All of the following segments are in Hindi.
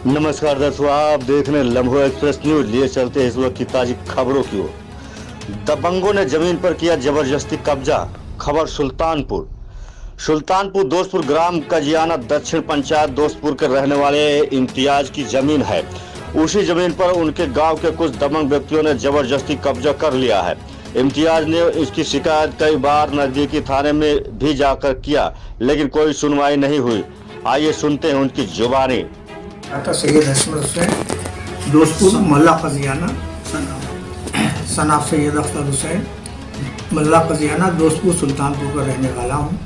नमस्कार दर्शकों, आप देख रहे हैं लम्हो एक्सप्रेस न्यूज। लिए चलते हैं इस वक्त की ताजी खबरों की ओर। दबंगों ने जमीन पर किया जबरदस्ती कब्जा। खबर सुल्तानपुर दोस्तपुर ग्राम कजियाना दक्षिण पंचायत दोस्तपुर के रहने वाले इम्तियाज की जमीन है। उसी जमीन पर उनके गांव के कुछ दबंग व्यक्तियों ने जबरदस्ती कब्जा कर लिया है। इम्तियाज ने इसकी शिकायत कई बार नजदीकी थाने में भी जाकर किया, लेकिन कोई सुनवाई नहीं हुई। आइए सुनते हैं उनकी जुबानी। सैयद हसमत हुसैन, दोस्तपुर मल्ला कजियाना, सनाब सैयद अख्तर हुसैन, मल्ला कजियाना दोस्तपुर सुल्तानपुर का रहने वाला हूँ।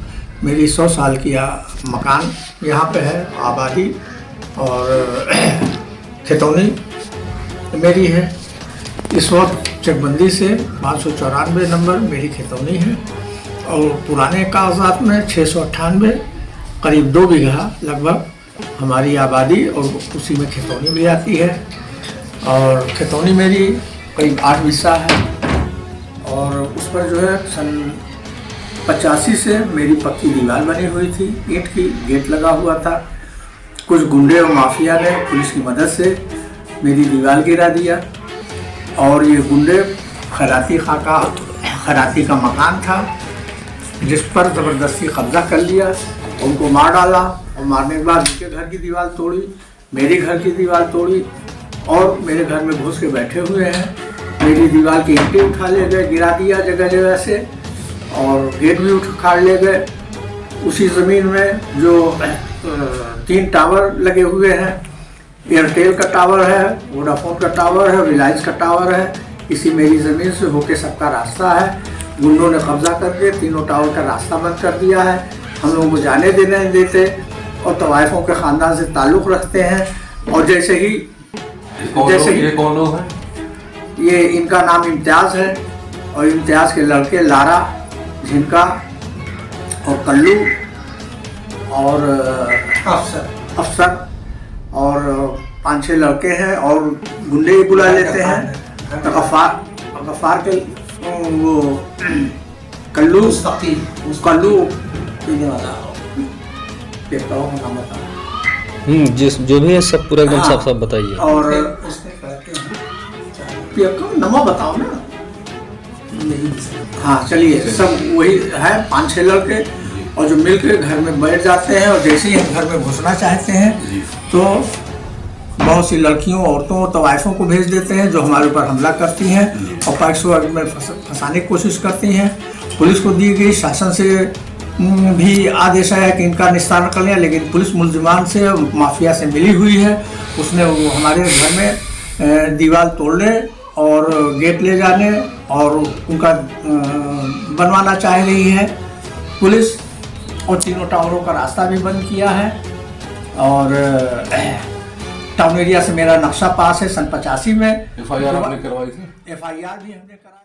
मेरी 100 साल की मकान यहाँ पे है, आबादी और खेतौनी मेरी है। इस वक्त चकबंदी से 594 नंबर मेरी खेतौनी है और पुराने कागजात में 698 करीब 2 बीघा लगभग हमारी आबादी और उसी में खेतौनी भी आती है। और खेतौनी मेरी करीब 8 बिस्सा है और उस पर जो है सन 85 से मेरी पक्की दीवार बनी हुई थी, ईंट की, गेट लगा हुआ था। कुछ गुंडे और माफिया ने पुलिस की मदद से मेरी दीवार गिरा दिया और ये गुंडे खैराती का मकान था जिस पर ज़बरदस्ती कब्जा कर लिया, उनको मार डाला और मारने के बाद उनके घर की दीवार तोड़ी, मेरे घर की दीवार तोड़ी और मेरे घर में घुस के बैठे हुए हैं। मेरी दीवार की ईंटें उठा ले गए, गिरा दिया जगह जगह से और गेट भी उखाड़ ले गए। उसी ज़मीन में जो 3 टावर लगे हुए हैं, एयरटेल का टावर है, वोडाफोन का टावर है, रिलायंस का टावर है, इसी मेरी ज़मीन से होके सबका रास्ता है। गुंडों ने कब्जा करके तीनों टावर का रास्ता बंद कर दिया है। हम लोगों को जाने देने नहीं देते और तवाइफों के ख़ानदान से ताल्लुक़ रखते हैं। और जैसे ही ये कौन लोग हैं? ये इनका नाम इम्तियाज़ है और इम्तियाज़ के लड़के लारा, झिनका और कल्लू और अफसर और 5-6 लड़के हैं और गुंडे ही बुला लेते हैं। गफ्फार के वो कल्लू पीने वाला जिस जो भी है सब पूरा एकदम साफ बताइए। और नमक बताओ ना। हाँ चलिए, सब वही है, 5-6 लड़के और जो मिलकर घर में बैठ जाते हैं और जैसे ही हम घर में घुसना चाहते हैं तो बहुत सी लड़कियों, औरतों और तवाइफों को भेज देते हैं जो हमारे ऊपर हमला करती हैं और पैक्स में फंसाने की कोशिश करती हैं। पुलिस को दी गई शासन से भी आदेश आया कि इनका निस्तारण कर लिया, लेकिन पुलिस मुलजिमान से, माफिया से मिली हुई है। उसने वो हमारे घर में दीवार तोड़ने और गेट ले जाने और उनका बनवाना चाह रही है पुलिस, और तीनों टावरों का रास्ता भी बंद किया है। और टाउन एरिया से मेरा नक्शा पास है सन 85 में। FIR आपने करवाई थी? FIR भी हमने कराया।